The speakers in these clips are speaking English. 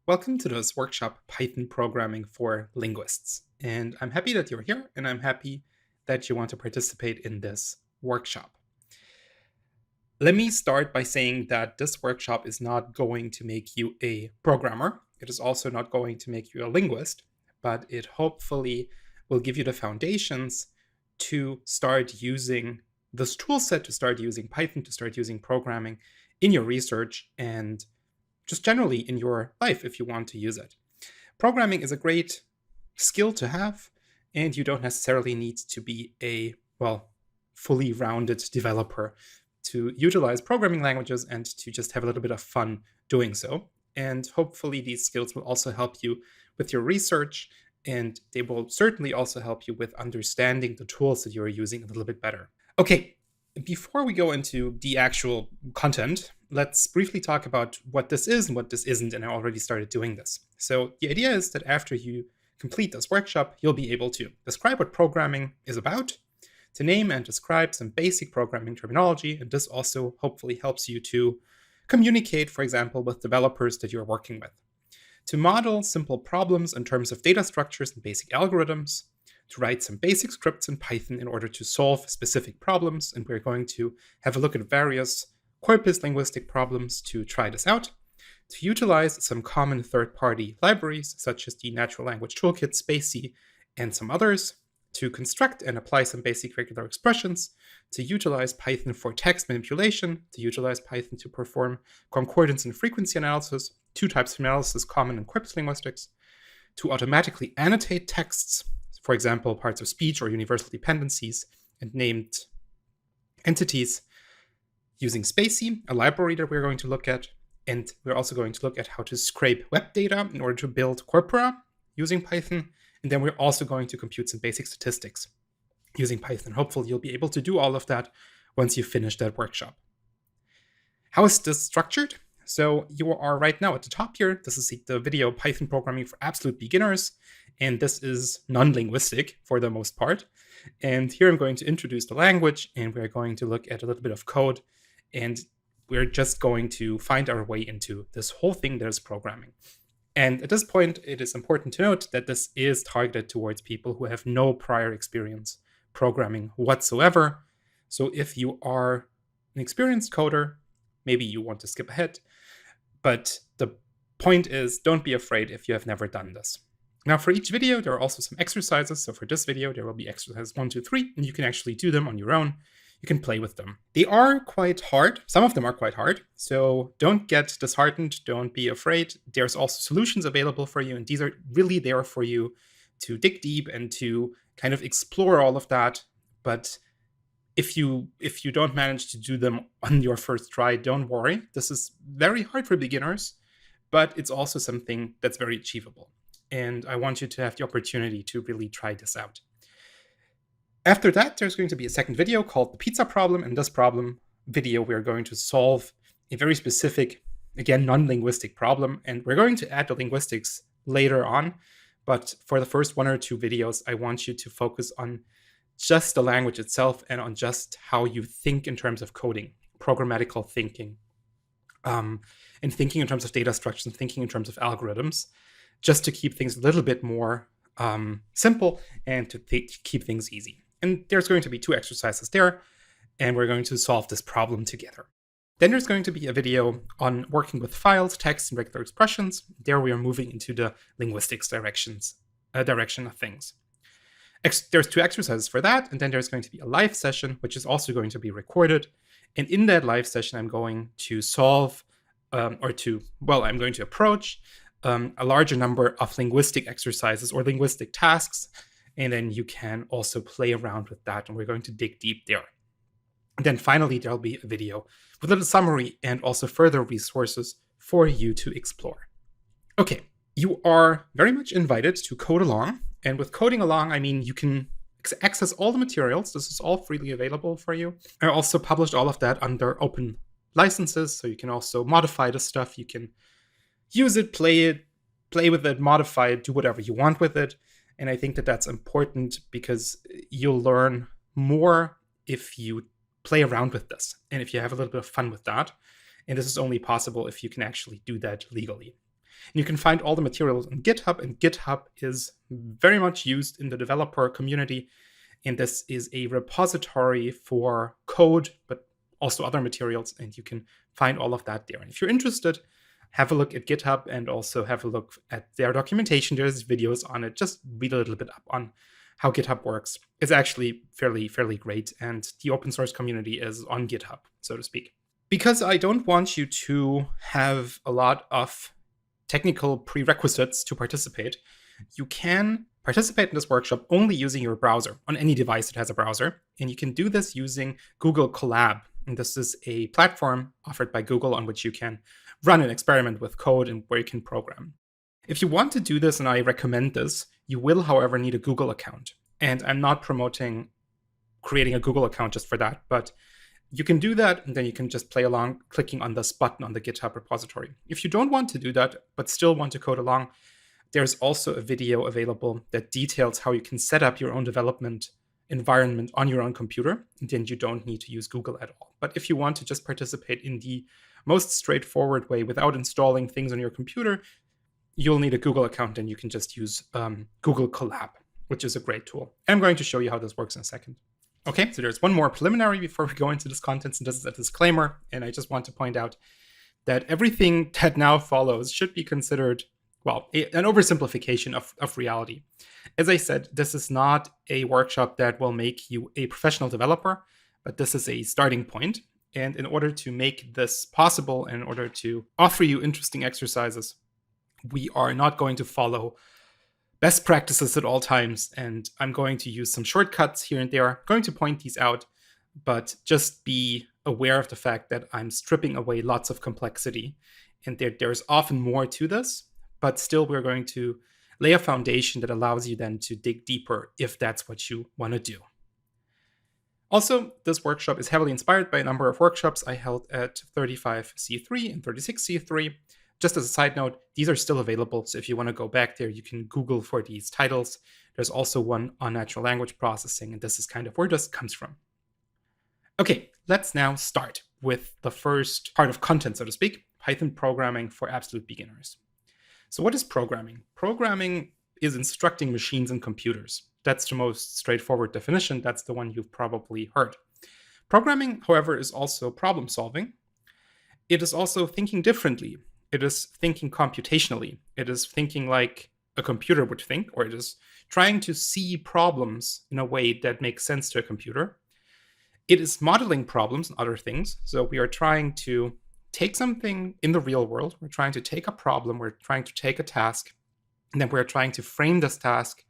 Welcome to this workshop, Python Programming for Linguists. And I'm happy that you're here, and I'm happy that you want to participate in this workshop. Let me start by saying that this workshop is not going to make you a programmer. It is also not going to make you a linguist, but it hopefully will give you the foundations to start using this tool set, to start using Python, to start using programming in your research and just generally in your life if you want to use it. Programming is a great skill to have, and you don't necessarily need to be a, fully rounded developer to utilize programming languages and to just have a little bit of fun doing so. And hopefully these skills will also help you with your research, and they will certainly also help you with understanding the tools that you're using a little bit better. Okay, before we go into the actual content, let's briefly talk about what this is and what this isn't, and I already started doing this. So the idea is that after you complete this workshop, you'll be able to describe what programming is about, to name and describe some basic programming terminology, and this also hopefully helps you to communicate, for example, with developers that you're working with, to model simple problems in terms of data structures and basic algorithms, to write some basic scripts in Python in order to solve specific problems, and we're going to have a look at various corpus linguistic problems to try this out, to utilize some common third-party libraries, such as the Natural Language Toolkit, spaCy, and some others, to construct and apply some basic regular expressions, to utilize Python for text manipulation, to utilize Python to perform concordance and frequency analysis, two types of analysis common in corpus linguistics, to automatically annotate texts, for example, parts of speech or universal dependencies and named entities, using spaCy, a library that we're going to look at. And we're also going to look at how to scrape web data in order to build corpora using Python. And then we're also going to compute some basic statistics using Python. Hopefully you'll be able to do all of that once you finish that workshop. How is this structured? So you are right now at the top here. This is the video Python Programming for Absolute Beginners. And this is non-linguistic for the most part. And here I'm going to introduce the language, and we're going to look at a little bit of code, and we're just going to find our way into this whole thing that is programming. And at this point, it is important to note that this is targeted towards people who have no prior experience programming whatsoever. So if you are an experienced coder, maybe you want to skip ahead. But the point is, don't be afraid if you have never done this. Now, for each video, there are also some exercises. So for this video, there will be exercises 1, 2, 3, and you can actually do them on your own. You can play with them. They are quite hard. Some of them are quite hard. So don't get disheartened. Don't be afraid. There's also solutions available for you, and these are really there for you to dig deep and to kind of explore all of that. But if you don't manage to do them on your first try, don't worry. This is very hard for beginners, but it's also something that's very achievable. And I want you to have the opportunity to really try this out. After that, there's going to be a second video called the pizza problem. In this problem video, we're going to solve a very specific, again, non-linguistic problem. And we're going to add the linguistics later on. But for the first 1 or 2 videos, I want you to focus on just the language itself and on just how you think in terms of coding, programmatical thinking, and thinking in terms of data structures and thinking in terms of algorithms, just to keep things a little bit more simple and to keep things easy. And there's going to be 2 exercises there, and we're going to solve this problem together. Then there's going to be a video on working with files, text, and regular expressions. There we are moving into the linguistics direction of things. There's 2 exercises for that, and then there's going to be a live session, which is also going to be recorded. And in that live session, I'm going to solve, I'm going to approach a larger number of linguistic exercises or linguistic tasks, and then you can also play around with that, and we're going to dig deep there. And then finally, there'll be a video with a little summary and also further resources for you to explore. Okay, you are very much invited to code along, and with coding along, I mean you can access all the materials. This is all freely available for you. I also published all of that under open licenses, so you can also modify the stuff. You can use it, play with it, modify it, do whatever you want with it. And I think that that's important because you'll learn more if you play around with this and if you have a little bit of fun with that. And this is only possible if you can actually do that legally. And you can find all the materials on GitHub, and GitHub is very much used in the developer community. And this is a repository for code, but also other materials, and you can find all of that there. And if you're interested, have a look at GitHub and also have a look at their documentation. There's videos on it. Just read a little bit up on how GitHub works. It's actually fairly great, and the open source community is on GitHub, so to speak. Because I don't want you to have a lot of technical prerequisites to participate, you can participate in this workshop only using your browser on any device that has a browser. And you can do this using Google Colab. And this is a platform offered by Google on which you can run an experiment with code and where you can program. If you want to do this, and I recommend this, you will, however, need a Google account. And I'm not promoting creating a Google account just for that, but you can do that, and then you can just play along clicking on this button on the GitHub repository. If you don't want to do that, but still want to code along, there's also a video available that details how you can set up your own development environment on your own computer, and then you don't need to use Google at all. But if you want to just participate in the most straightforward way without installing things on your computer, you'll need a Google account, and you can just use Google Colab, which is a great tool. I'm going to show you how this works in a second. Okay, so there's one more preliminary before we go into this content, and this is a disclaimer, and I just want to point out that everything that now follows should be considered, well, an oversimplification of reality. As I said, this is not a workshop that will make you a professional developer, but this is a starting point. And in order to make this possible, and in order to offer you interesting exercises, we are not going to follow best practices at all times, and I'm going to use some shortcuts here and there. I'm going to point these out, but just be aware of the fact that I'm stripping away lots of complexity, and there's often more to this, but still we're going to lay a foundation that allows you then to dig deeper if that's what you want to do. Also, this workshop is heavily inspired by a number of workshops I held at 35C3 and 36C3. Just as a side note, these are still available, so if you want to go back there, you can Google for these titles. There's also one on natural language processing, and this is kind of where this comes from. Okay, let's now start with the first part of content, so to speak, Python programming for absolute beginners. So what is programming? Programming is instructing machines and computers. That's the most straightforward definition. That's the one you've probably heard. Programming, however, is also problem solving. It is also thinking differently. It is thinking computationally. It is thinking like a computer would think, or it is trying to see problems in a way that makes sense to a computer. It is modeling problems and other things. So we are trying to take something in the real world. We're trying to take a problem. We're trying to take a task. And then we're trying to frame this task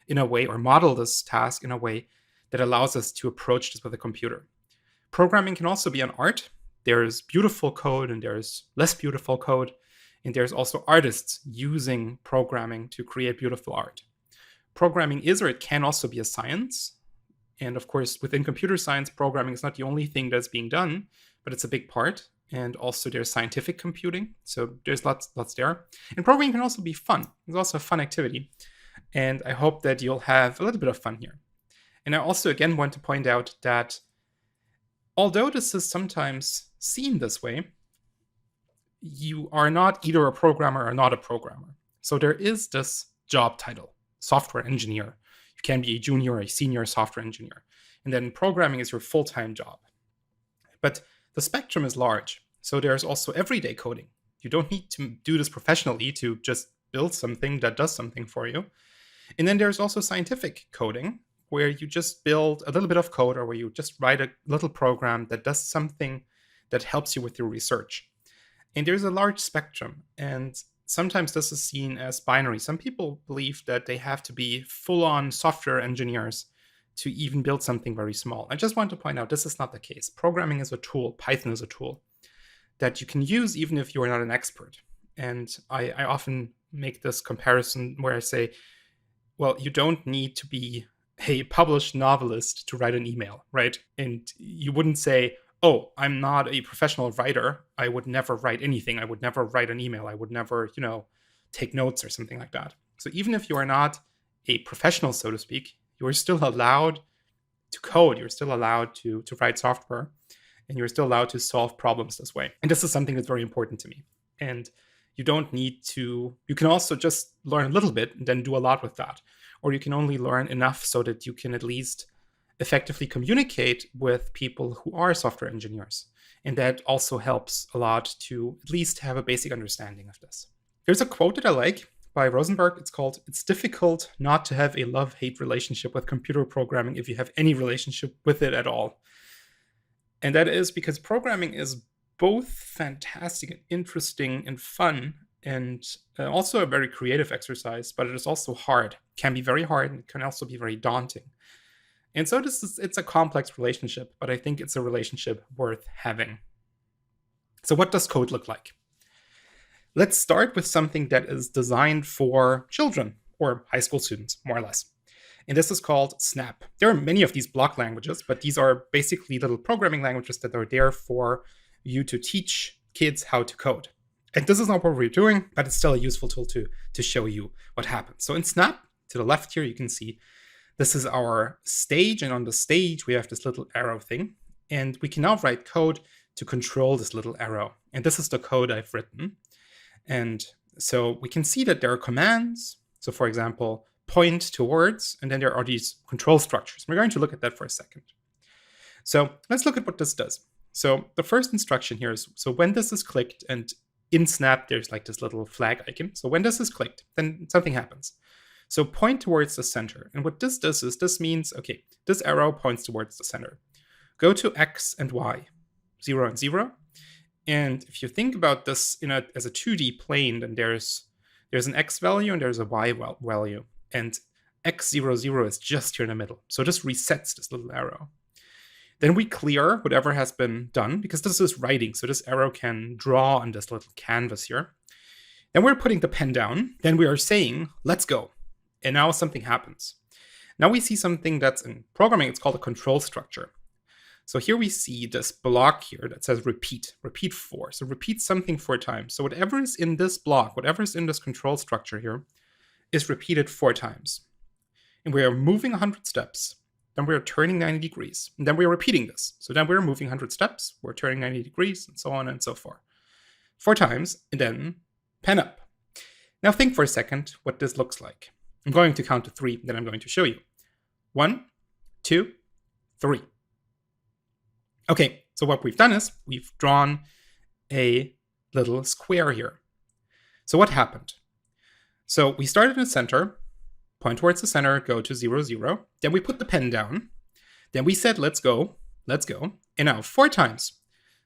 in a way, or model this task in a way that allows us to approach this with a computer. Programming can also be an art. There's beautiful code and there's less beautiful code. And there's also artists using programming to create beautiful art. Programming is, or it can also be, a science. And of course, within computer science, programming is not the only thing that's being done, but it's a big part. And also there's scientific computing. So there's lots there. And programming can also be fun. It's also a fun activity. And I hope that you'll have a little bit of fun here. And I also, again, want to point out that although this is sometimes seen this way, you are not either a programmer or not a programmer. So there is this job title, software engineer. You can be a junior or a senior software engineer. And then programming is your full-time job. But the spectrum is large. So there's also everyday coding. You don't need to do this professionally to just build something that does something for you. And then there's also scientific coding, where you just build a little bit of code, or where you just write a little program that does something that helps you with your research. And there's a large spectrum, and sometimes this is seen as binary. Some people believe that they have to be full-on software engineers to even build something very small. I just want to point out this is not the case. Programming is a tool, Python is a tool that you can use even if you are not an expert. And I often make this comparison where I say, well, you don't need to be a published novelist to write an email, right? And you wouldn't say, oh, I'm not a professional writer. I would never write anything. I would never write an email. I would never, take notes or something like that. So even if you are not a professional, so to speak, you are still allowed to code. You're still allowed to write software, and you're still allowed to solve problems this way. And this is something that's very important to me. And You don't need to, you can also just learn a little bit and then do a lot with that. Or you can only learn enough so that you can at least effectively communicate with people who are software engineers. And that also helps a lot to at least have a basic understanding of this. There's a quote that I like by Rosenberg. It's called, "It's difficult not to have a love-hate relationship with computer programming if you have any relationship with it at all." And that is because programming is both fantastic and interesting and fun, and also a very creative exercise, but it is also hard. It can be very hard, and it can also be very daunting. And so it's a complex relationship, but I think it's a relationship worth having. So what does code look like? Let's start with something that is designed for children or high school students, more or less. And this is called Snap. There are many of these block languages, but these are basically little programming languages that are there for you to teach kids how to code. And this is not what we're doing, but it's still a useful tool to show you what happens. So in Snap, to the left here, you can see this is our stage. And on the stage, we have this little arrow thing. And we can now write code to control this little arrow. And this is the code I've written. And so we can see that there are commands. So for example, point towards, and then there are these control structures. We're going to look at that for a second. So let's look at what this does. So the first instruction here is, so when this is clicked, and in Snap, there's like this little flag icon. So when this is clicked, then something happens. So point towards the center. And what this does is this means, okay, this arrow points towards the center. Go to X and Y, 0 and 0. And if you think about this as a 2D plane, then there's an X value and there's a Y value. And X00 is just here in the middle. So this resets this little arrow. Then we clear whatever has been done, because this is writing. So this arrow can draw on this little canvas here. Then we're putting the pen down. Then we are saying, let's go. And now something happens. Now we see something that's in programming. It's called a control structure. So here we see this block here that says repeat 4. So repeat something 4 times. So whatever is in this block, whatever is in this control structure here, is repeated 4 times. And we are moving 100 steps. Then we're turning 90 degrees. And then we're repeating this. So then we're moving 100 steps. We're turning 90 degrees, and so on and so forth. 4 times, and then pen up. Now think for a second what this looks like. I'm going to count to 3, then I'm going to show you. 1, 2, 3. Okay, so what we've done is we've drawn a little square here. So what happened? So we started in the center, point towards the center, go to 0, 0. Then we put the pen down. Then we said, let's go. And now 4 times.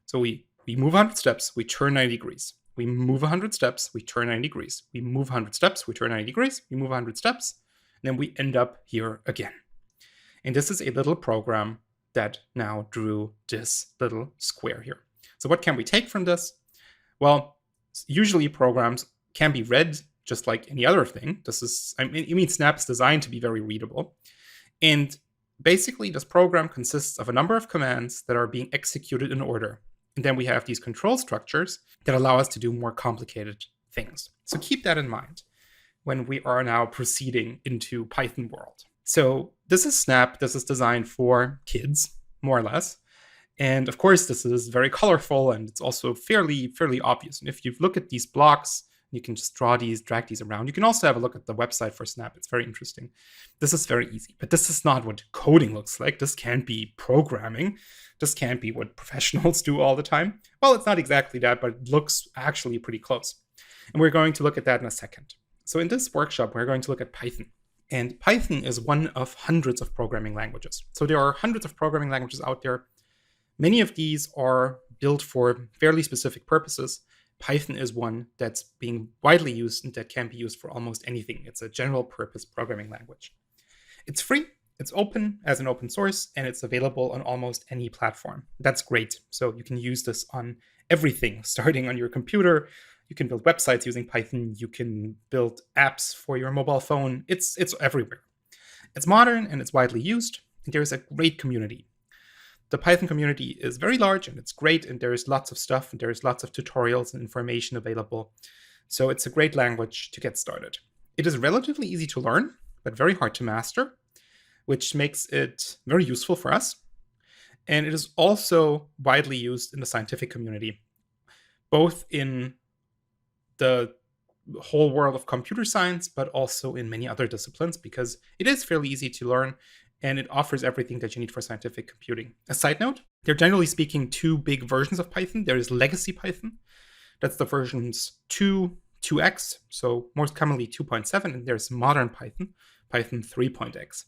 So we move 100 steps, we turn 90 degrees. We move 100 steps, we turn 90 degrees. We move 100 steps, we turn 90 degrees. We move 100 steps, and then we end up here again. And this is a little program that now drew this little square here. So what can we take from this? Well, usually programs can be read just like any other thing. Snap's designed to be very readable. And basically, this program consists of a number of commands that are being executed in order. And then we have these control structures that allow us to do more complicated things. So keep that in mind when we are now proceeding into Python world. So this is Snap. This is designed for kids, more or less. And of course, this is very colorful, and it's also fairly obvious. And if you look at these blocks, you can just drag these around. You can also have a look at the website for Snap. It's very interesting. This is very easy, but this is not what coding looks like. This can't be programming. This can't be what professionals do all the time. Well, it's not exactly that, but it looks actually pretty close. And we're going to look at that in a second. So in this workshop, we're going to look at Python. And Python is one of hundreds of programming languages. So there are hundreds of programming languages out there. Many of these are built for fairly specific purposes. Python is one that's being widely used and that can be used for almost anything. It's a general purpose programming language. It's free, it's open as an open source, and it's available on almost any platform. That's great. So you can use this on everything, starting on your computer. You can build websites using Python. You can build apps for your mobile phone. It's everywhere. It's modern and it's widely used. And there's a great community. The Python community is very large and it's great, and there's lots of stuff and there's lots of tutorials and information available. So it's a great language to get started. It is relatively easy to learn, but very hard to master, which makes it very useful for us. And it is also widely used in the scientific community, both in the whole world of computer science, but also in many other disciplines, because it is fairly easy to learn and it offers everything that you need for scientific computing. A side note, there are generally speaking two big versions of Python. There is legacy Python. That's the versions 2, 2x, so most commonly 2.7, and there's modern Python, Python 3.x.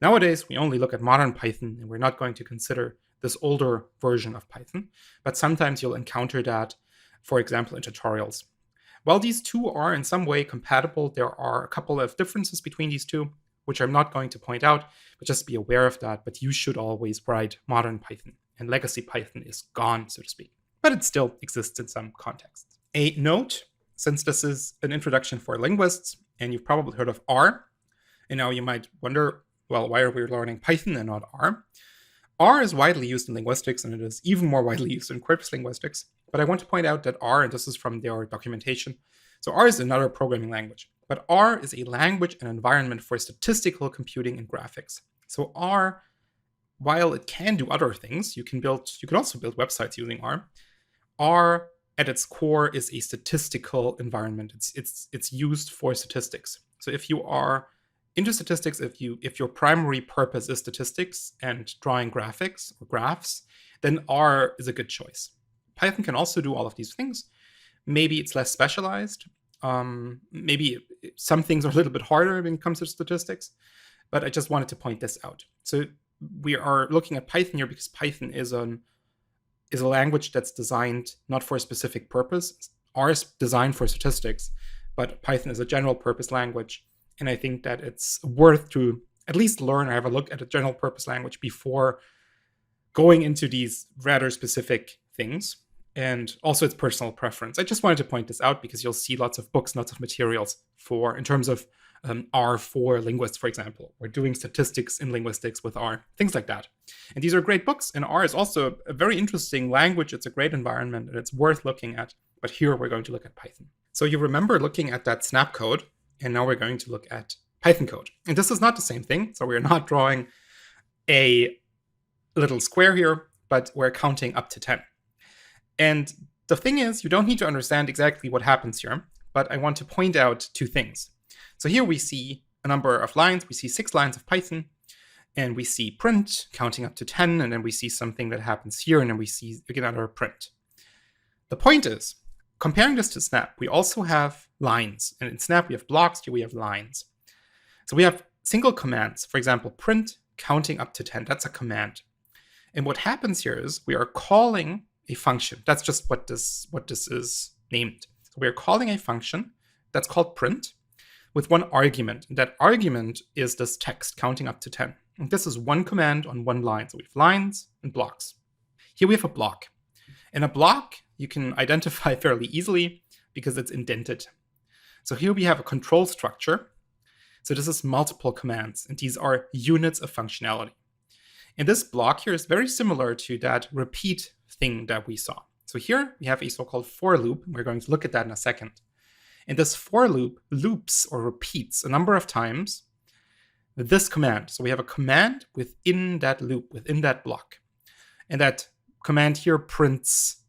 Nowadays, we only look at modern Python, and we're not going to consider this older version of Python, but sometimes you'll encounter that, for example, in tutorials. While these two are in some way compatible, there are a couple of differences between these two, which I'm not going to point out, but just be aware of that. But you should always write modern Python, and legacy Python is gone, so to speak. But it still exists in some contexts. A note, since this is an introduction for linguists, and you've probably heard of R, and now you might wonder, well, why are we learning Python and not R? R is widely used in linguistics, and it is even more widely used in corpus linguistics. But I want to point out that R, and this is from their documentation, so R is another programming language. But R is a language and environment for statistical computing and graphics. So R, while it can do other things, you can also build websites using R. R at its core is a statistical environment. It's used for statistics. So if you are into statistics, if your primary purpose is statistics and drawing graphics or graphs, then R is a good choice. Python can also do all of these things. Maybe it's less specialized. Maybe some things are a little bit harder when it comes to statistics, but I just wanted to point this out. So we are looking at Python here because Python is a language that's designed not for a specific purpose. R is designed for statistics, but Python is a general purpose language. And I think that it's worth to at least learn or have a look at a general purpose language before going into these rather specific things. And also it's personal preference. I just wanted to point this out because you'll see lots of books, lots of materials in terms of R for linguists, for example, or doing statistics in linguistics with R, things like that. And these are great books. And R is also a very interesting language. It's a great environment and it's worth looking at. But here we're going to look at Python. So you remember looking at that snap code, and now we're going to look at Python code. And this is not the same thing. So we're not drawing a little square here, but we're counting up to 10. And the thing is, you don't need to understand exactly what happens here, but I want to point out two things. So here we see a number of lines. We see 6 lines of Python, and we see print counting up to 10, and then we see something that happens here, and then we see again another print. The point is, comparing this to Snap, we also have lines, and in Snap we have blocks, here we have lines. So we have single commands. For example, print counting up to 10, that's a command. And what happens here is we are calling a function. That's just what this is named. So we're calling a function that's called print with one argument. And that argument is this text counting up to 10. And this is one command on one line. So we have lines and blocks. Here we have a block. And a block you can identify fairly easily because it's indented. So here we have a control structure. So this is multiple commands, and these are units of functionality. And this block here is very similar to that repeat thing that we saw. So here we have a so-called for loop. We're going to look at that in a second. And this for loop loops or repeats a number of times this command. So we have a command within that loop, within that block. And that command here prints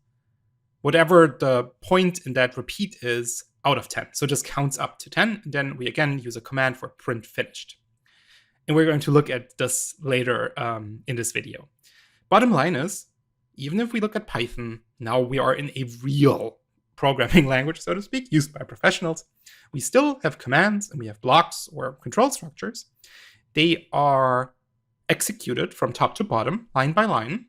whatever the point in that repeat is out of 10. So it just counts up to 10. And then we again use a command for print finished. And we're going to look at this later in this video. Bottom line is, even if we look at Python, now we are in a real programming language, so to speak, used by professionals. We still have commands and we have blocks or control structures. They are executed from top to bottom, line by line.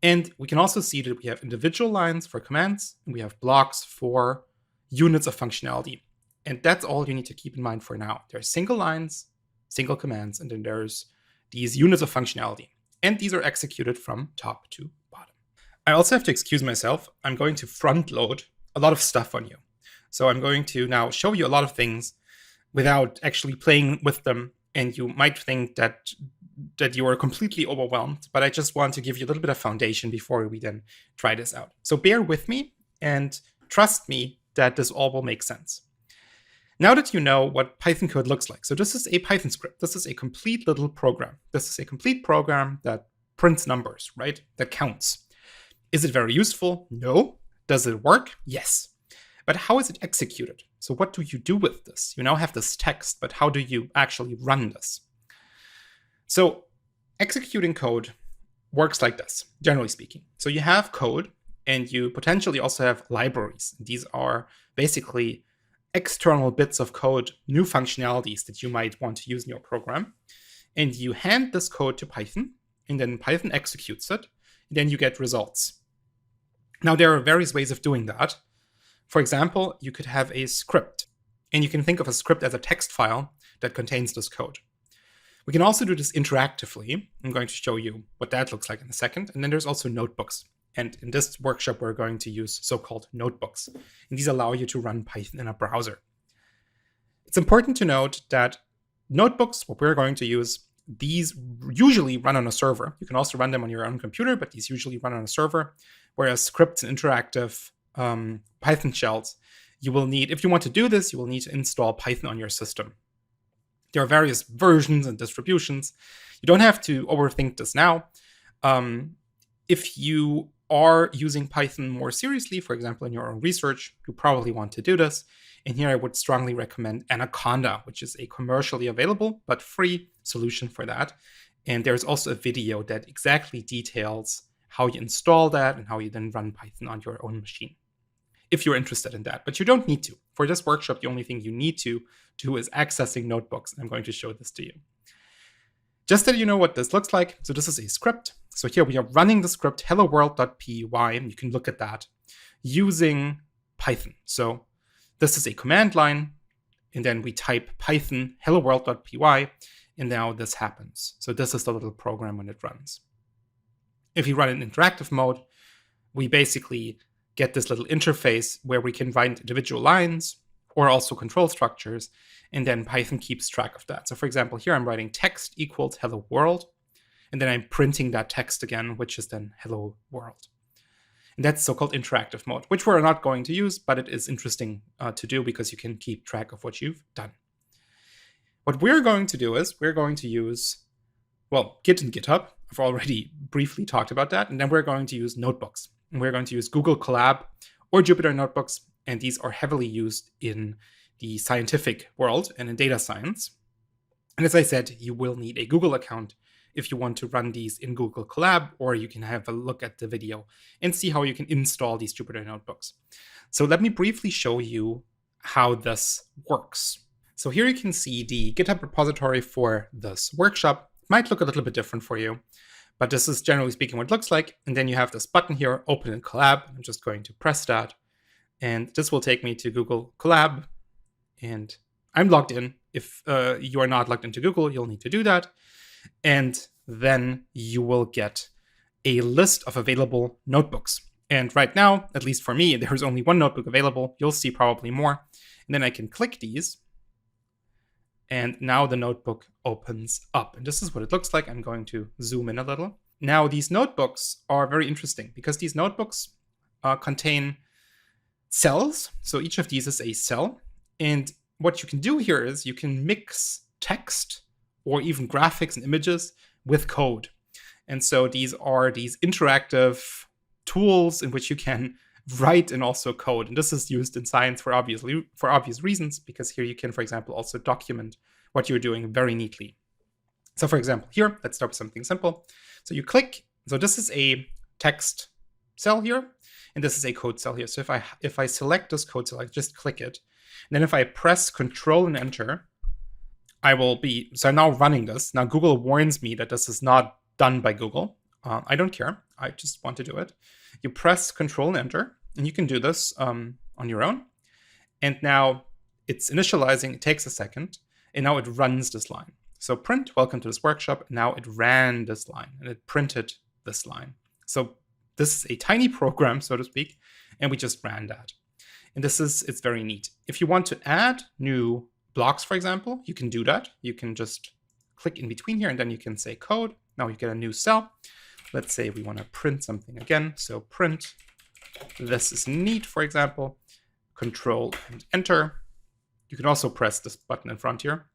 And we can also see that we have individual lines for commands and we have blocks for units of functionality. And that's all you need to keep in mind for now. There are single lines, single commands, and then there's these units of functionality. And these are executed from top to bottom. I also have to excuse myself. I'm going to front load a lot of stuff on you. So I'm going to now show you a lot of things without actually playing with them. And you might think that you are completely overwhelmed, but I just want to give you a little bit of foundation before we then try this out. So bear with me and trust me that this all will make sense. Now that you know what Python code looks like, so this is a Python script. This is a complete little program. This is a complete program that prints numbers, right? That counts. Is it very useful? No. Does it work? Yes. But how is it executed? So what do you do with this? You now have this text, but how do you actually run this? So executing code works like this, generally speaking. So you have code, and you potentially also have libraries. These are basically external bits of code, new functionalities that you might want to use in your program. And you hand this code to Python, and then Python executes it, and then you get results. Now, there are various ways of doing that. For example, you could have a script, and you can think of a script as a text file that contains this code. We can also do this interactively. I'm going to show you what that looks like in a second. And then there's also notebooks. And in this workshop, we're going to use so-called notebooks. And these allow you to run Python in a browser. It's important to note that notebooks, what we're going to use, these usually run on a server. You can also run them on your own computer, but these usually run on a server. Whereas scripts and interactive Python shells, you will need, if you want to do this, you will need to install Python on your system. There are various versions and distributions. You don't have to overthink this now. If you are using Python more seriously, for example, in your own research, you probably want to do this. And here I would strongly recommend Anaconda, which is a commercially available but free solution for that. And there's also a video that exactly details how you install that and how you then run Python on your own machine, if you're interested in that. But you don't need to. For this workshop, the only thing you need to do is accessing notebooks. And I'm going to show this to you. Just that you know what this looks like. So this is a script. So here we are running the script hello-world.py. You can look at that using Python. So this is a command line. And then we type Python hello-world.py. And now this happens. So this is the little program when it runs. If you run in interactive mode, we basically get this little interface where we can write individual lines or also control structures, and then Python keeps track of that. So for example, here I'm writing text equals hello world, and then I'm printing that text again, which is then hello world. And that's so-called interactive mode, which we're not going to use, but it is interesting to do because you can keep track of what you've done. What we're going to do is we're going to use, well, Git and GitHub. I've already briefly talked about that. And then we're going to use notebooks. And we're going to use Google Colab or Jupyter Notebooks. And these are heavily used in the scientific world and in data science. And as I said, you will need a Google account if you want to run these in Google Colab, or you can have a look at the video and see how you can install these Jupyter Notebooks. So let me briefly show you how this works. So here you can see the GitHub repository for this workshop. It might look a little bit different for you, but this is generally speaking what it looks like. And then you have this button here, Open in Colab. I'm just going to press that. And this will take me to Google Colab. And I'm logged in. If you are not logged into Google, you'll need to do that. And then you will get a list of available notebooks. And right now, at least for me, there's only one notebook available. You'll see probably more. And then I can click these. And now the notebook opens up. And this is what it looks like. I'm going to zoom in a little. Now, these notebooks are very interesting because these notebooks contain cells. So each of these is a cell. And what you can do here is you can mix text or even graphics and images with code. And so these are these interactive tools in which you can write and also code. And this is used in science for obvious reasons, because here you can, for example, also document what you're doing very neatly. So for example, here, let's start with something simple. So you click, so this is a text cell here, and this is a code cell here. So if I select this code cell, I just click it. And then if I press Control and Enter, so I'm now running this. Now Google warns me that this is not done by Google. I don't care. I just want to do it. You press Control and Enter, and you can do this on your own. And now it's initializing. It takes a second, and now it runs this line. So print, welcome to this workshop. Now it ran this line, and it printed this line. So this is a tiny program, so to speak, and we just ran that. And it's very neat. If you want to add new blocks, for example, you can do that. You can just click in between here, and then you can say code. Now you get a new cell. Let's say we want to print something again. So print, this is neat, for example. Control and Enter. You can also press this button in front here.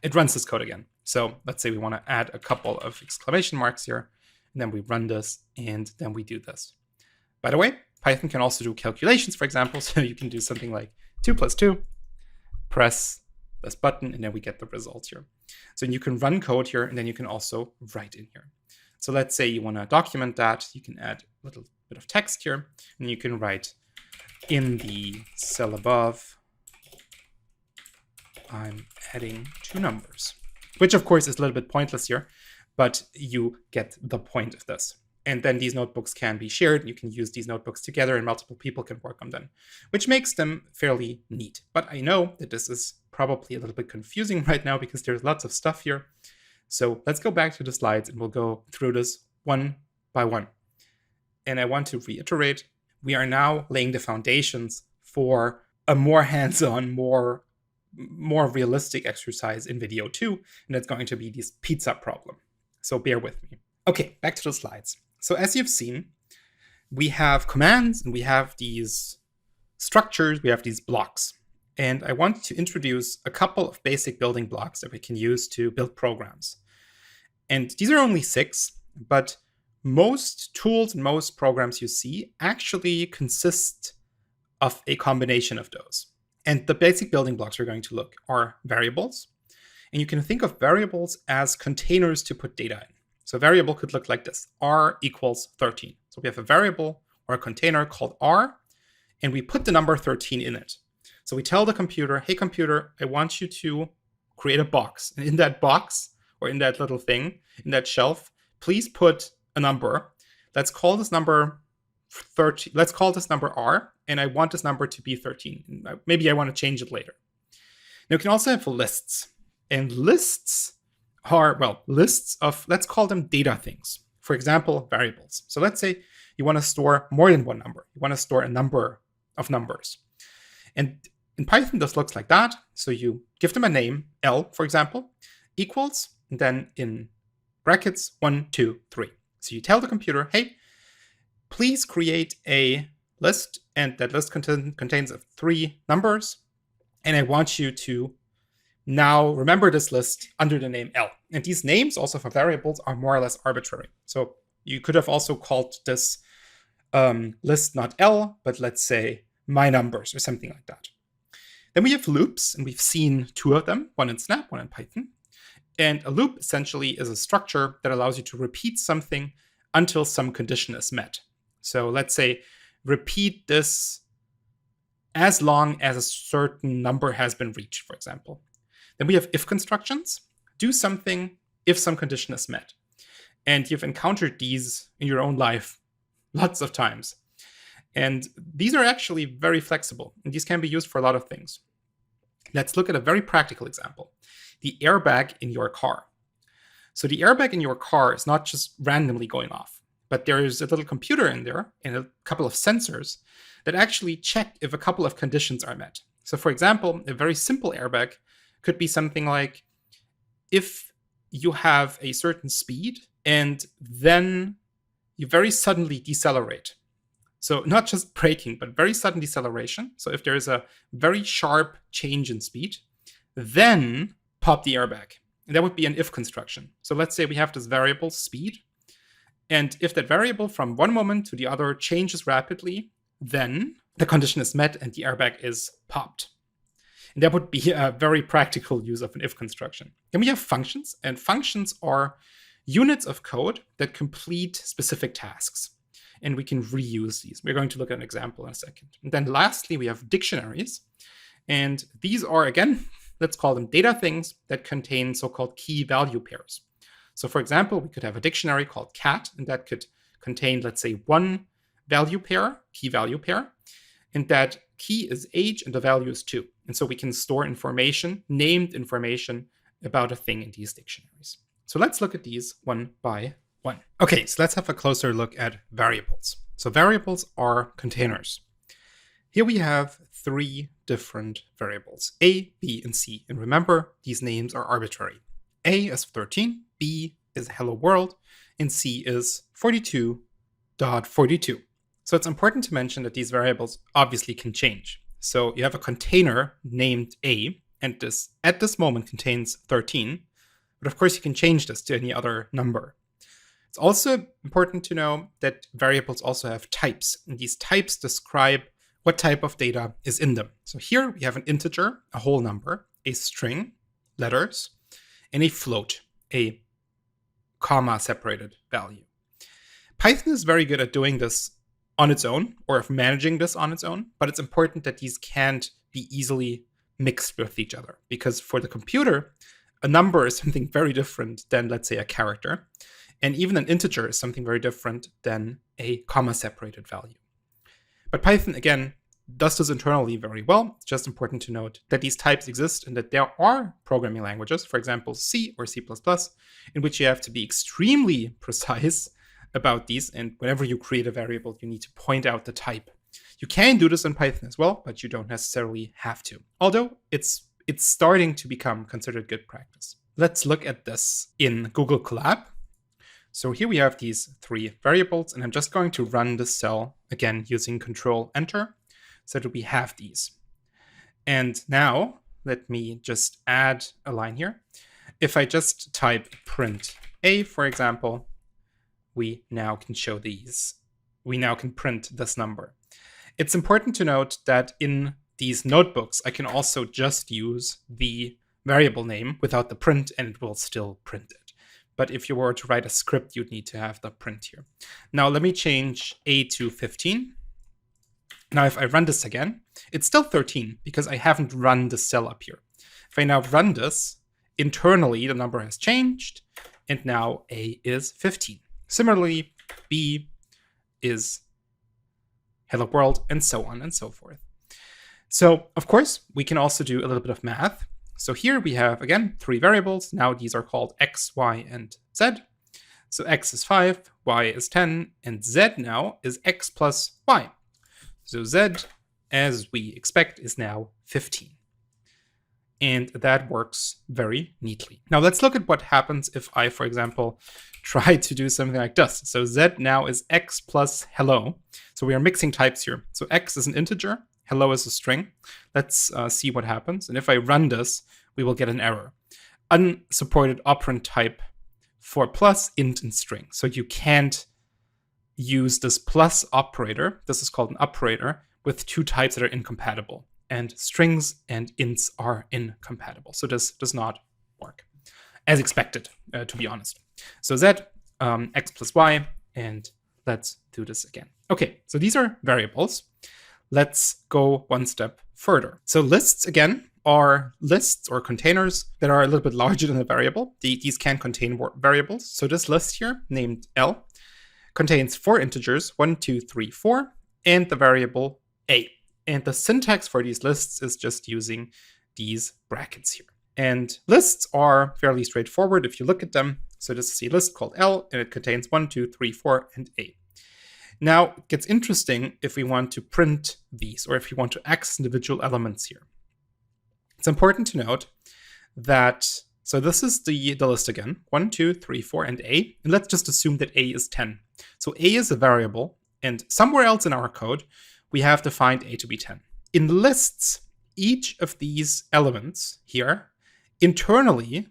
It runs this code again. So let's say we want to add a couple of exclamation marks here, and then we run this, and then we do this. By the way, Python can also do calculations, for example. So you can do something like 2 plus 2, press this button, and then we get the result here. So you can run code here, and then you can also write in here. So let's say you want to document that. You can add a little bit of text here, and you can write in the cell above, I'm adding 2 numbers, which of course is a little bit pointless here, but you get the point of this. And then these notebooks can be shared. You can use these notebooks together and multiple people can work on them, which makes them fairly neat. But I know that this is probably a little bit confusing right now because there's lots of stuff here. So let's go back to the slides and we'll go through this one by one. And I want to reiterate, we are now laying the foundations for a more hands-on, more realistic exercise in video 2, and that's going to be this pizza problem. So bear with me. Okay, back to the slides. So as you've seen, we have commands and we have these structures, we have these blocks. And I want to introduce a couple of basic building blocks that we can use to build programs. And these are only 6, but most tools and most programs you see actually consist of a combination of those. And the basic building blocks we're going to look are variables. And you can think of variables as containers to put data in. So a variable could look like this, r equals 13. So we have a variable or a container called r, and we put the number 13 in it. So we tell the computer, hey computer, I want you to create a box. And in that box, or in that little thing, in that shelf, please put a number. Let's call this number 13. Let's call this number r, and I want this number to be 13. Maybe I want to change it later. Now you can also have lists. And lists are, well, lists of, let's call them data things. For example, variables. So let's say you want to store more than one number. You want to store a number of numbers. And in Python, this looks like that. So you give them a name, L, for example, equals, and then in brackets, 1, 2, 3. So you tell the computer, hey, please create a list, and that list contains 3 numbers. And I want you to now remember this list under the name L. And these names also for variables are more or less arbitrary. So you could have also called this list not L, but let's say my numbers or something like that. Then we have loops, and we've seen 2 of them, one in Snap, one in Python. And a loop essentially is a structure that allows you to repeat something until some condition is met. So let's say repeat this as long as a certain number has been reached, for example. Then we have if constructions. Do something if some condition is met. And you've encountered these in your own life lots of times. And these are actually very flexible, and these can be used for a lot of things. Let's look at a very practical example. The airbag in your car. So the airbag in your car is not just randomly going off, but there is a little computer in there and a couple of sensors that actually check if a couple of conditions are met. So for example, a very simple airbag could be something like, if you have a certain speed and then you very suddenly decelerate. So not just braking, but very sudden deceleration. So if there is a very sharp change in speed, then pop the airbag. And that would be an if construction. So let's say we have this variable speed. And if that variable from one moment to the other changes rapidly, then the condition is met and the airbag is popped. And that would be a very practical use of an if construction. Then we have functions, and functions are units of code that complete specific tasks. And we can reuse these. We're going to look at an example in a second. And then lastly, we have dictionaries. And these are, again, let's call them data things that contain so-called key value pairs. So for example, we could have a dictionary called cat, and that could contain, let's say, one value pair, key value pair. And that key is age and the value is 2. And so we can store information, named information about a thing in these dictionaries. So let's look at these one by one. Okay, so let's have a closer look at variables. So variables are containers. Here we have 3 different variables, A, B, and C. And remember, these names are arbitrary. A is 13, B is hello world, and C is 42.42. So it's important to mention that these variables obviously can change. So you have a container named A, and this at this moment contains 13. But of course, you can change this to any other number. It's also important to know that variables also have types, and these types describe what type of data is in them. So here we have an integer, a whole number, a string, letters, and a float, a comma-separated value. Python is very good at doing this on its own, or of managing this on its own, but it's important that these can't be easily mixed with each other, because for the computer, a number is something very different than, let's say, a character, and even an integer is something very different than a comma-separated value. But Python, again, does this internally very well. It's just important to note that these types exist and that there are programming languages, for example, C or C++, in which you have to be extremely precise about these. And whenever you create a variable, you need to point out the type. You can do this in Python as well, but you don't necessarily have to. Although it's starting to become considered good practice. Let's look at this in Google Colab. So here we have these three variables, and I'm just going to run the cell again using Control-Enter so that we have these. And now let me just add a line here. If I just type print A, for example, we now can show these. We now can print this number. It's important to note that in these notebooks, I can also just use the variable name without the print, and it will still print it. But if you were to write a script, you'd need to have the print here. Now let me change A to 15. Now if I run this again, it's still 13 because I haven't run the cell up here. If I now run this, internally the number has changed, and now A is 15. Similarly, B is hello world, and so on and so forth. So of course, we can also do a little bit of math. So here we have, again, three variables. Now these are called x, y, and z. So x is 5, y is 10, and z now is x plus y. So z, as we expect, is now 15. And that works very neatly. Now let's look at what happens if I, for example, try to do something like this. So z now is x plus hello. So we are mixing types here. So x is an integer. Hello is a string. Let's see what happens. And if I run this, we will get an error. Unsupported operand type for plus, int, and string. So you can't use this plus operator, this is called an operator, with two types that are incompatible. And strings and ints are incompatible. So this does not work, as expected, to be honest. So z, x plus y, and let's do this again. Okay, so these are variables. Let's go one step further. So lists, again, are lists or containers that are a little bit larger than a variable. These can contain variables. So this list here, named L, contains 4 integers, 1, 2, 3, 4, and the variable A. And the syntax for these lists is just using these brackets here. And lists are fairly straightforward if you look at them. So this is a list called L, and it contains 1, 2, 3, 4, and A. Now, it gets interesting if we want to print these, or if we want to access individual elements here. It's important to note that, so this is the list again, 1, 2, 3, 4, and A. And let's just assume that A is 10. So A is a variable, and somewhere else in our code, we have defined A to be 10. In lists, each of these elements here internally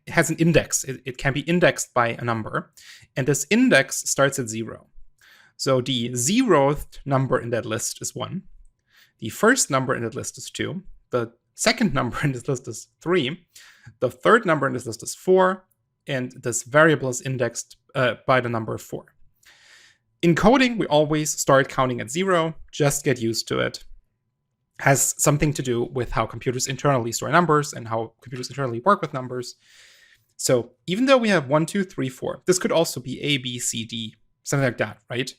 has an index. It can be indexed by a number, and this index starts at 0. So the 0th number in that list is 1. The first number in that list is 2. The second number in this list is 3. The third number in this list is 4. And this variable is indexed by the number 4. In coding, we always start counting at 0. Just get used to it. Has something to do with how computers internally store numbers and how computers internally work with numbers. So even though we have 1, 2, 3, 4, this could also be A, B, C, D, something like that, right?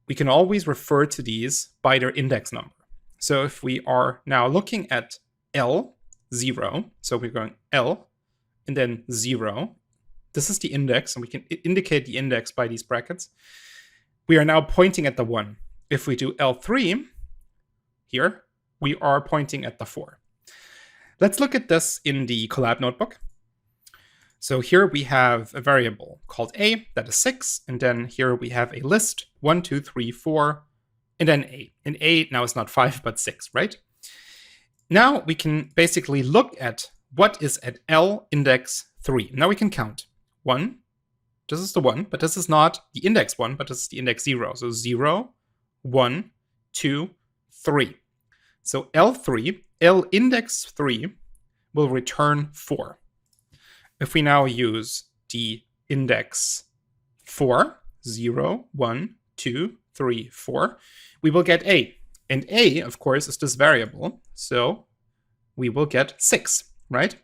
We can always refer to these by their index number. So if we are now looking at L, 0, so we're going L, and then 0, this is the index, and we can indicate the index by these brackets. We are now pointing at the 1. If we do L3 here, we are pointing at the 4. Let's look at this in the Colab notebook. So here we have a variable called A, that is 6, and then here we have a list, 1, 2, 3, 4, and then A. And A now is not 5, but 6, right? Now we can basically look at what is at L index 3. Now we can count 1, this is the 1, but this is not the index 1, but this is the index 0. So 0, 1, 2, 3. So L3, L index 3 will return 4. If we now use the index 4, 0, 1, 2, 3, 4, we will get A. And A, of course, is this variable. So we will get 6, right?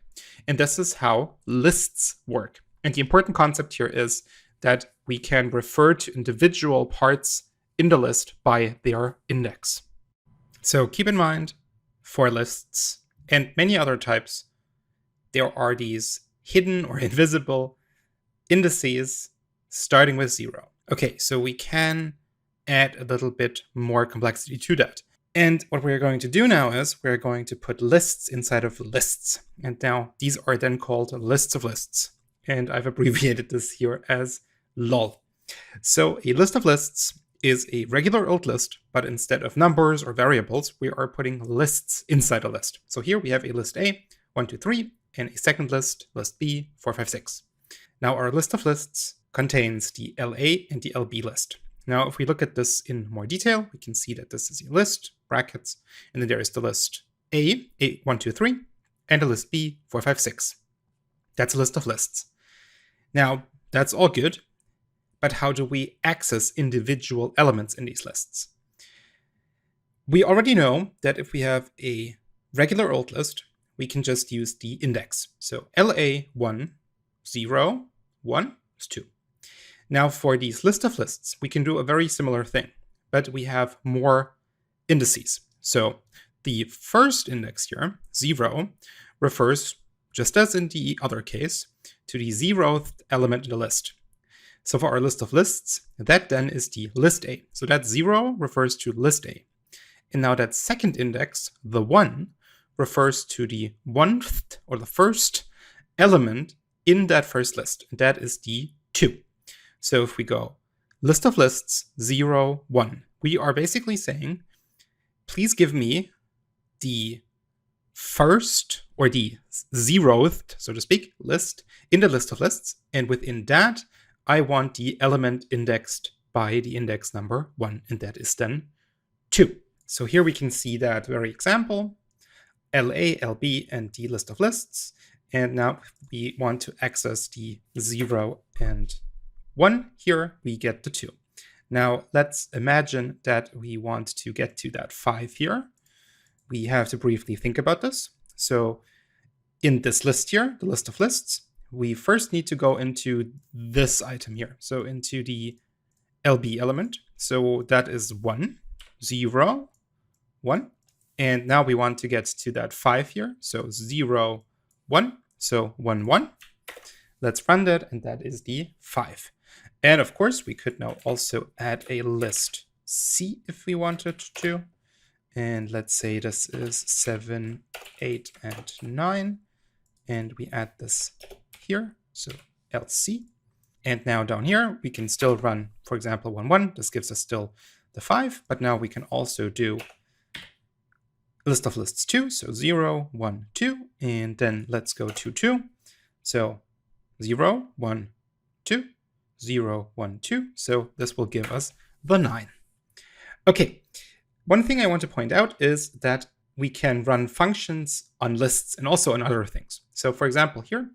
And this is how lists work. And the important concept here is that we can refer to individual parts in the list by their index. So keep in mind, for lists and many other types, there are these hidden or invisible indices starting with 0. Okay, so we can add a little bit more complexity to that. And what we're going to do now is we're going to put lists inside of lists. And now these are then called lists of lists. And I've abbreviated this here as LOL. So a list of lists is a regular old list, but instead of numbers or variables, we are putting lists inside a list. So here we have a list A, 1, 2, 3, and a second list, list B, 4, 5, 6. Now our list of lists contains the LA and the LB list. Now, if we look at this in more detail, we can see that this is a list, brackets, and then there is the list A, 1, 2, 3, and the list B, 4, 5, 6. That's a list of lists. Now, that's all good, but how do we access individual elements in these lists? We already know that if we have a regular old list, we can just use the index. So LA1, 0, 1 is 2. Now for these list of lists, we can do a very similar thing, but we have more indices. So the first index here, 0, refers, just as in the other case, to the 0th element in the list. So for our list of lists, that then is the list A. So that 0 refers to list A. And now that second index, the 1, refers to the 1th or the first element in that first list. And that is the 2. So if we go list of lists 0, 1, we are basically saying, please give me the first or the 0th, so to speak, list in the list of lists. And within that, I want the element indexed by the index number 1, and that is then 2. So here we can see that very example, LA, LB, and the list of lists. And now we want to access the 0 and 1. Here we get the 2. Now let's imagine that we want to get to that 5 here. We have to briefly think about this. So in this list here, the list of lists, we first need to go into this item here. So into the LB element. So that is 1, 0, 1. And now we want to get to that 5 here. So 0, 1. So 1, 1. Let's run that, and that is the 5. And of course, we could now also add a list C if we wanted to. And let's say this is 7, 8, and 9. And we add this here, so LC. And now down here, we can still run, for example, 1, 1. This gives us still the 5. But now we can also do list of lists 2. So 0, 1, 2. And then let's go to 2. So 0, 1, 2. 0, 1, 2. So this will give us the 9. Okay, one thing I want to point out is that we can run functions on lists and also on other things. So for example, here,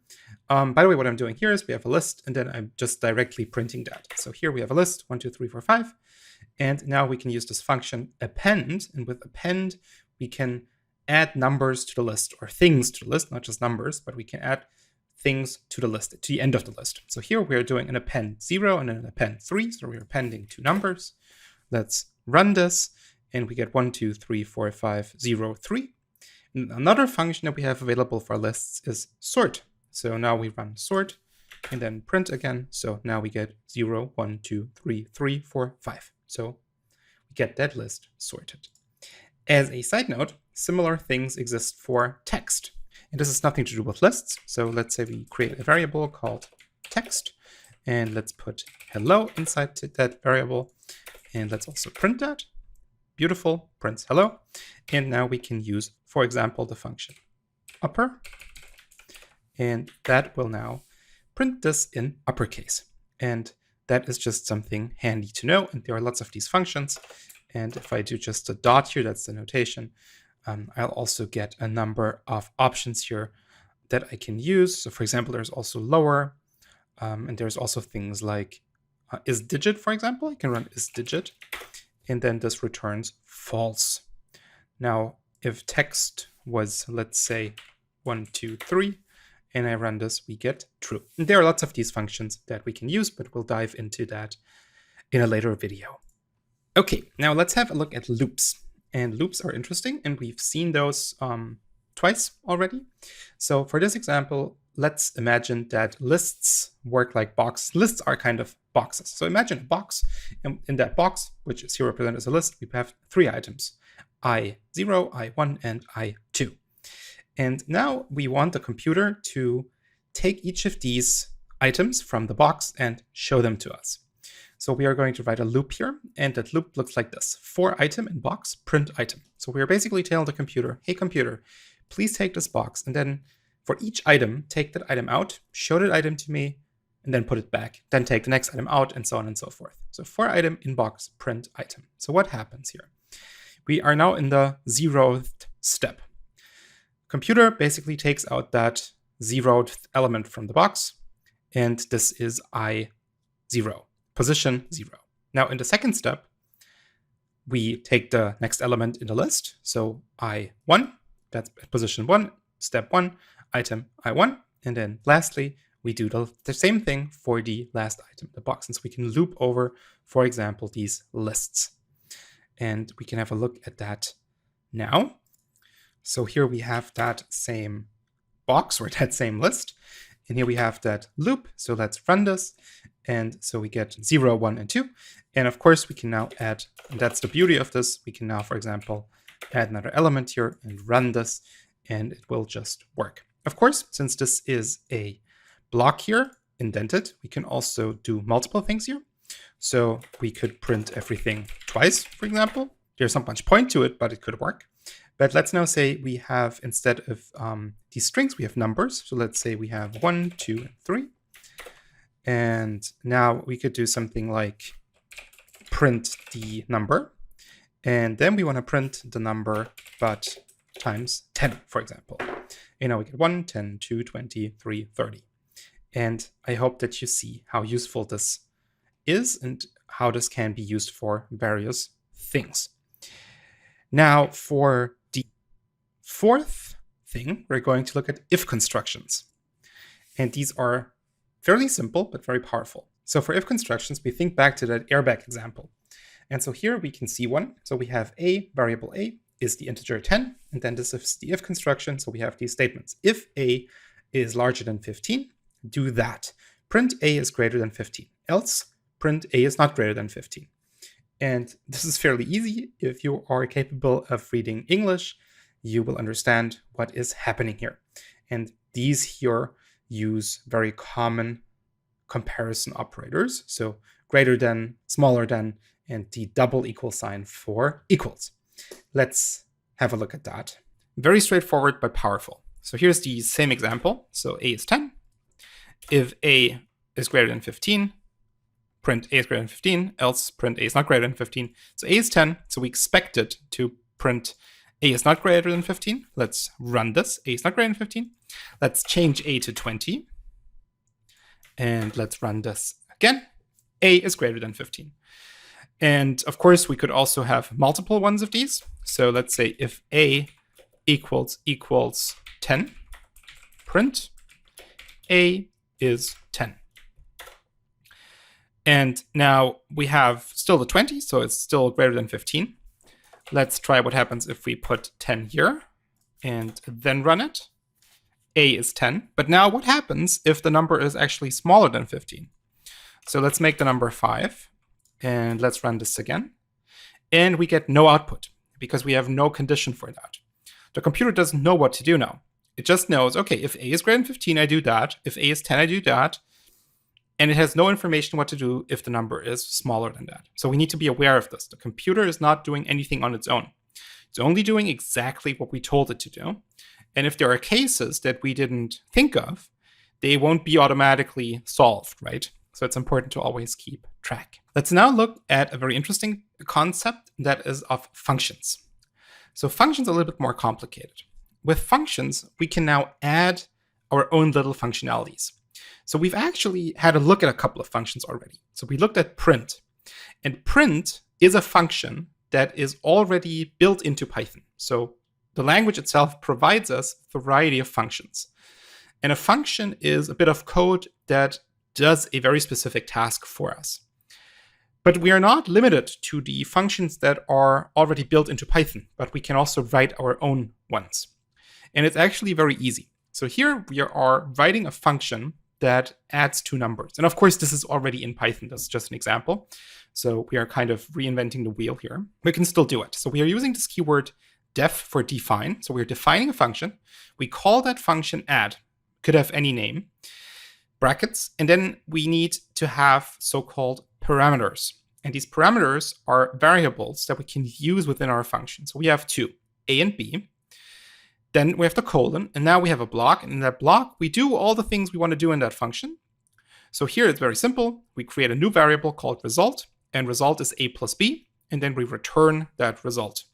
by the way, what I'm doing here is we have a list and then I'm just directly printing that. So here we have a list, 1, 2, 3, 4, 5. And now we can use this function append. And with append, we can add numbers to the list or things to the list, not just numbers, but we can add things to the list, to the end of the list. So here we are doing an append 0 and an append 3. So we're appending 2 numbers. Let's run this. And we get 1, 2, 3, 4, 5, 0, 3. And another function that we have available for lists is sort. So now we run sort and then print again. So now we get 0, 1, 2, 3, 3, 4, 5. So we get that list sorted. As a side note, similar things exist for text. And this has nothing to do with lists. So let's say we create a variable called text. And let's put hello inside that variable. And let's also print that. Beautiful, prints hello. And now we can use, for example, the function upper. And that will now print this in uppercase. And that is just something handy to know. And there are lots of these functions. And if I do just a dot here, that's the notation, I'll also get a number of options here that I can use. So for example, there's also lower, and there's also things like isDigit, for example. I can run isDigit, and then this returns false. Now, if text was, let's say, 1, 2, 3, and I run this, we get true. And there are lots of these functions that we can use, but we'll dive into that in a later video. Okay, now let's have a look at loops. And loops are interesting, and we've seen those twice already. So for this example, let's imagine that lists work like boxes. Lists are kind of boxes. So imagine a box, and in that box, which is here represented as a list, we have 3 items, I0, I1, and I2. And now we want the computer to take each of these items from the box and show them to us. So we are going to write a loop here, and that loop looks like this: for item in box, print item. So we are basically telling the computer, hey computer, please take this box, and then for each item, take that item out, show that item to me, and then put it back. Then take the next item out, and so on and so forth. So for item in box, print item. So what happens here? We are now in the 0th step. Computer basically takes out that 0th element from the box, and this is I0. Position 0. Now in the 2nd step, we take the next element in the list. So I1, that's position 1, step 1, item I1. And then lastly, we do the same thing for the last item in the box. And so we can loop over, for example, these lists. And we can have a look at that now. So here we have that same box or that same list. And here we have that loop. So let's run this. And so we get 0, 1, and 2. And of course, we can now add, and that's the beauty of this, we can now, for example, add another element here and run this, and it will just work. Of course, since this is a block here, indented, we can also do multiple things here. So we could print everything twice, for example. There's not much point to it, but it could work. But let's now say we have, instead of these strings, we have numbers. So let's say we have 1, 2, and 3. And now we could do something like print the number. And then we want to print the number, but times 10, for example. And now we get 1, 10, 2, 20, 3, 30. And I hope that you see how useful this is and how this can be used for various things. Now for the 4th thing, we're going to look at if constructions. And these are fairly simple, but very powerful. So for if constructions, we think back to that airbag example. And so here we can see one. So we have a, variable a is the integer 10, and then this is the if construction. So we have these statements. If a is larger than 15, do that. Print a is greater than 15. Else, print a is not greater than 15. And this is fairly easy. If you are capable of reading English, you will understand what is happening here. And these here use very common comparison operators. So greater than, smaller than, and the double equal sign for equals. Let's have a look at that. Very straightforward, but powerful. So here's the same example. So a is 10. If a is greater than 15, print a is greater than 15, else print a is not greater than 15. So a is 10, so we expect it to print a is not greater than 15. Let's run this. A is not greater than 15. Let's change a to 20. And let's run this again. A is greater than 15. And of course, we could also have multiple ones of these. So let's say if a equals 10, print a is 10. And now we have still the 20, so it's still greater than 15. Let's try what happens if we put 10 here and then run it. A is 10. But now what happens if the number is actually smaller than 15? So let's make the number 5. And let's run this again. And we get no output because we have no condition for that. The computer doesn't know what to do now. It just knows, okay, if a is greater than 15, I do that. If a is 10, I do that. And it has no information what to do if the number is smaller than that. So we need to be aware of this. The computer is not doing anything on its own. It's only doing exactly what we told it to do. And if there are cases that we didn't think of, they won't be automatically solved, right? So it's important to always keep track. Let's now look at a very interesting concept that is of functions. So functions are a little bit more complicated. With functions, we can now add our own little functionalities. So we've actually had a look at a couple of functions already. So we looked at print, and print is a function that is already built into Python. So the language itself provides us a variety of functions. And a function is a bit of code that does a very specific task for us. But we are not limited to the functions that are already built into Python, but we can also write our own ones. And it's actually very easy. So here we are writing a function that adds 2 numbers. And of course, this is already in Python. That's just an example. So we are kind of reinventing the wheel here. We can still do it. So we are using this keyword def for define. So we're defining a function. We call that function add. Could have any name, brackets. And then we need to have so-called parameters. And these parameters are variables that we can use within our function. So we have 2, a and b. Then we have the colon, and now we have a block. And in that block, we do all the things we want to do in that function. So here it's very simple. We create a new variable called result, and result is a plus b, and then we return that result.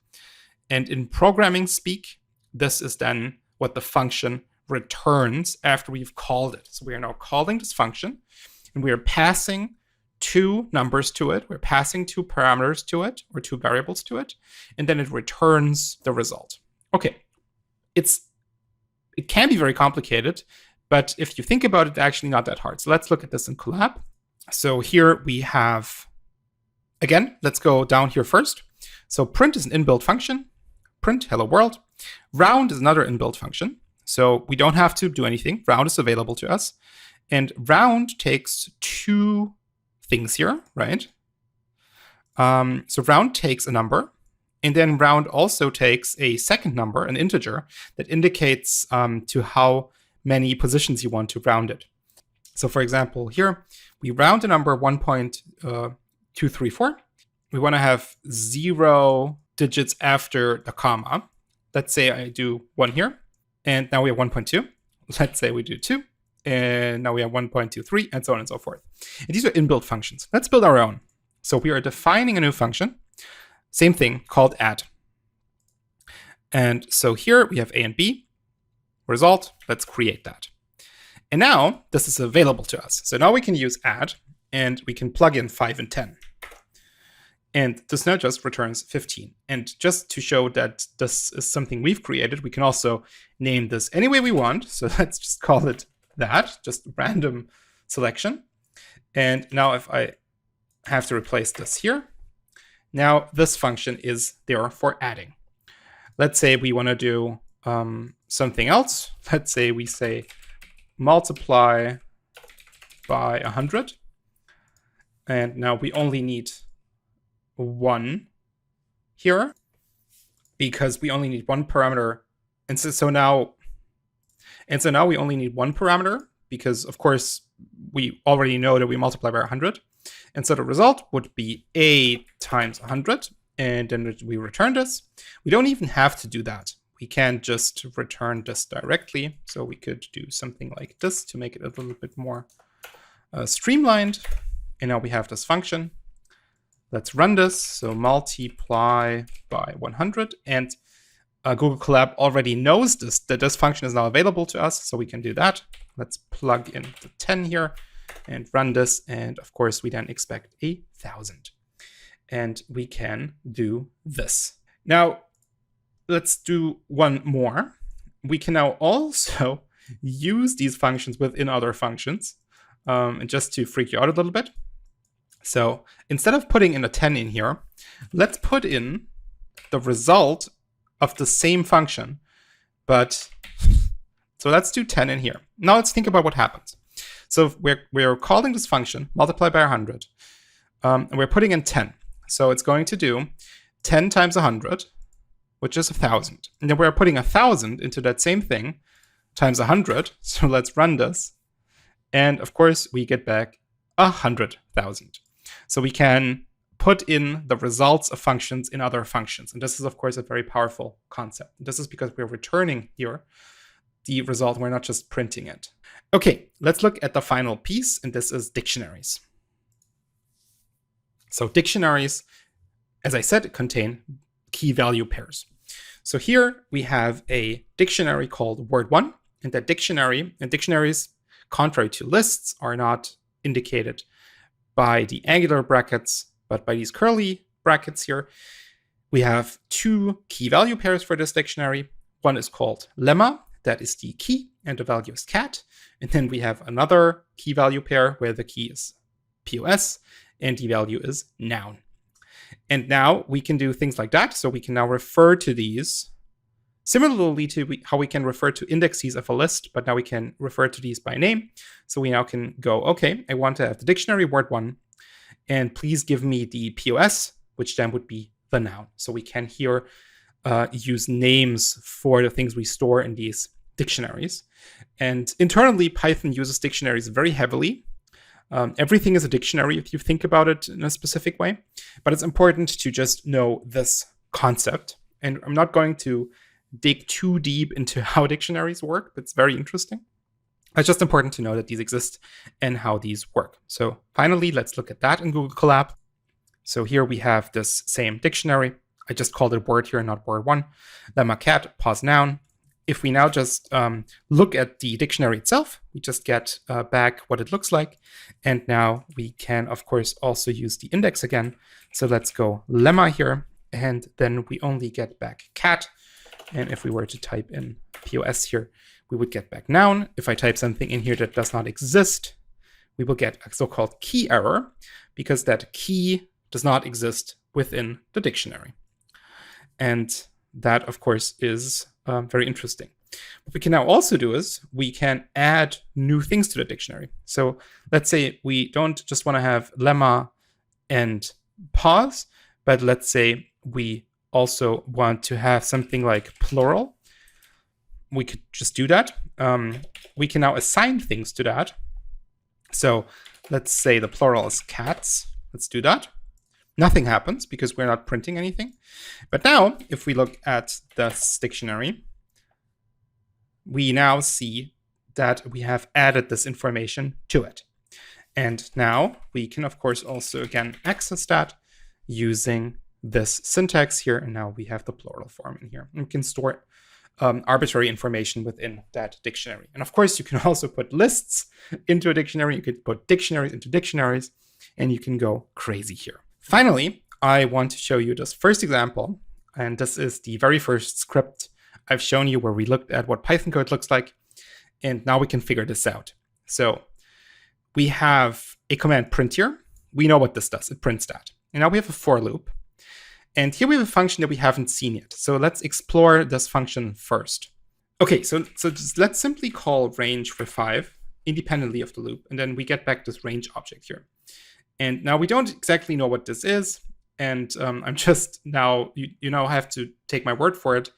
And in programming speak, this is then what the function returns after we've called it. So we are now calling this function, and we are passing 2 numbers to it. We're passing 2 parameters to it, or 2 variables to it, and then it returns the result. Okay. It can be very complicated, but if you think about it, it's actually not that hard. So let's look at this in Collab. So here we have, again, let's go down here first. So print is an inbuilt function. Print hello world. Round is another inbuilt function. So we don't have to do anything. Round is available to us. And round takes 2 things here, right? So round takes a number. And then round also takes a second number, an integer, that indicates to how many positions you want to round it. So for example, here, we round the number 1.234. We want to have 0 digits after the comma. Let's say I do 1 here, and now we have 1.2. Let's say we do 2, and now we have 1.23, and so on and so forth. And these are inbuilt functions. Let's build our own. So we are defining a new function. Same thing, called add. And so here we have a and b. Result, let's create that. And now this is available to us. So now we can use add, and we can plug in 5 and 10. And this now just returns 15. And just to show that this is something we've created, we can also name this any way we want. So let's just call it that, just random selection. And now if I have to replace this here, now this function is there for adding. Let's say we want to do something else. Let's say we say multiply by 100. And now we only need 1 here because we only need 1 parameter. And so now we only need 1 parameter because, of course, we already know that we multiply by 100. And so the result would be a times 100. And then we return this. We don't even have to do that. We can just return this directly. So we could do something like this to make it a little bit more streamlined. And now we have this function. Let's run this. So multiply by 100. And Google Colab already knows that this function is now available to us. So we can do that. Let's plug in the 10 here and run this. And of course, we then expect 1,000. And we can do this. Now, let's do one more. We can now also use these functions within other functions. And just to freak you out a little bit. So instead of putting in a 10 in here, let's put in the result of the same function. So let's do 10 in here. Now let's think about what happens. So we're calling this function, multiply by 100, and we're putting in 10. So it's going to do 10 times 100, which is 1,000. And then we're putting 1,000 into that same thing times 100. So let's run this. And of course, we get back 100,000. So we can put in the results of functions in other functions. And this is, of course, a very powerful concept. This is because we're returning here the result. We're not just printing it. Okay, let's look at the final piece, and this is dictionaries. So dictionaries, as I said, contain key value pairs. So here we have a dictionary called word1, and that dictionary, and dictionaries, contrary to lists, are not indicated by the angular brackets, but by these curly brackets here. We have two key value pairs for this dictionary. One is called lemma, that is the key, and the value is cat. And then we have another key value pair where the key is POS and the value is noun. And now we can do things like that. So we can now refer to these similarly to how we can refer to indexes of a list, but now we can refer to these by name. So we now can go, okay, I want to have the dictionary word1, and please give me the POS, which then would be the noun. So we can here use names for the things we store in these dictionaries. And internally, Python uses dictionaries very heavily. Everything is a dictionary if you think about it in a specific way, but it's important to just know this concept. And I'm not going to dig too deep into how dictionaries work, but it's very interesting. It's just important to know that these exist and how these work. So finally, let's look at that in Google Colab. So here we have this same dictionary. I just called it word here, not word1. Lemma cat, pause noun. If we now just look at the dictionary itself, we just get back what it looks like. And now we can, of course, also use the index again. So let's go lemma here, and then we only get back cat. And if we were to type in POS here, we would get back noun. If I type something in here that does not exist, we will get a so-called key error, because that key does not exist within the dictionary. And that, of course, is very interesting. What we can now also do is we can add new things to the dictionary. So let's say we don't just want to have lemma and pause, but let's say we also want to have something like plural. We could just do that. We can now assign things to that. So let's say the plural is cats. Let's do that. Nothing happens because we're not printing anything. But now, if we look at this dictionary, we now see that we have added this information to it. And now we can, of course, also again access that using this syntax here. And now we have the plural form in here. And we can store arbitrary information within that dictionary. And of course, you can also put lists into a dictionary. You could put dictionaries into dictionaries, and you can go crazy here. Finally, I want to show you this first example, and this is the very first script I've shown you where we looked at what Python code looks like, and now we can figure this out. So we have a command print here. We know what this does. It prints that. And now we have a for loop. And here we have a function that we haven't seen yet. So let's explore this function first. Okay, so just let's simply call range for 5 independently of the loop, and then we get back this range object here. And now we don't exactly know what this is. And I'm just now, you now have to take my word for it,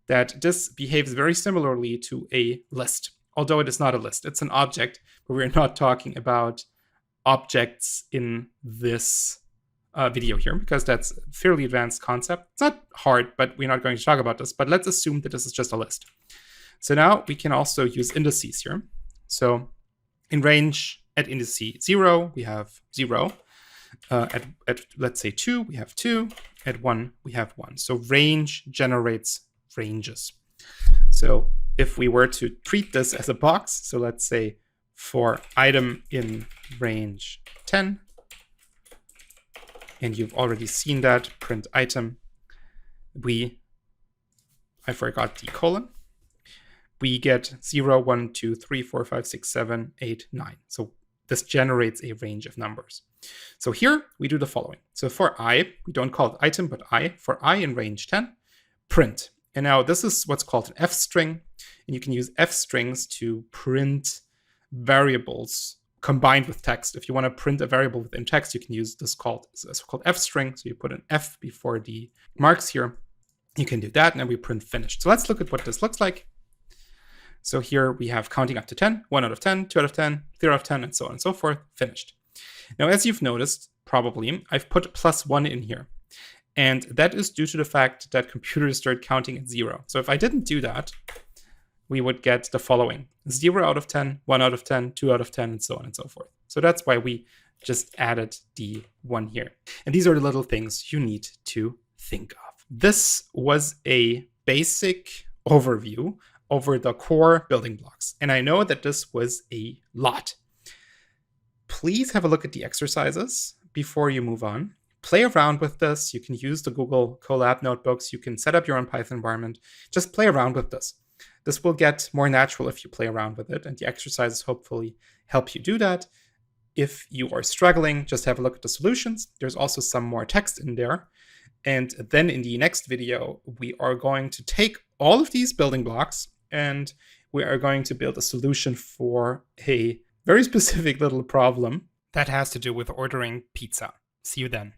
that this behaves very similarly to a list, although it is not a list. It's an object, but we're not talking about objects in this video here, because that's a fairly advanced concept. It's not hard, but we're not going to talk about this. But let's assume that this is just a list. So now we can also use indices here. So in range, at indice 0, we have 0. At let's say 2, we have 2. At 1, we have 1. So range generates ranges. So if we were to treat this as a box, so let's say for item in range 10, and you've already seen that, print item, I forgot the colon, we get 0, 1, 2, 3, 4, 5, 6, 7, 8, 9. So this generates a range of numbers. So here we do the following. So for I, we don't call it item, but I, for I in range 10, print. And now this is what's called an F string. And you can use F strings to print variables combined with text. If you want to print a variable within text, you can use this called F string. So you put an F before the marks here. You can do that, and then we print finished. So let's look at what this looks like. So here we have counting up to 10, 1 out of 10, 2 out of 10, 3 out of 10, and so on and so forth, finished. Now, as you've noticed, probably, I've put +1 in here. And that is due to the fact that computers start counting at 0. So if I didn't do that, we would get the following: 0 out of 10, 1 out of 10, 2 out of 10, and so on and so forth. So that's why we just added the 1 here. And these are the little things you need to think of. This was a basic overview over the core building blocks. And I know that this was a lot. Please have a look at the exercises before you move on. Play around with this. You can use the Google Colab notebooks. You can set up your own Python environment. Just play around with this. This will get more natural if you play around with it, and the exercises hopefully help you do that. If you are struggling, just have a look at the solutions. There's also some more text in there. And then in the next video, we are going to take all of these building blocks and we are going to build a solution for a very specific little problem that has to do with ordering pizza. See you then.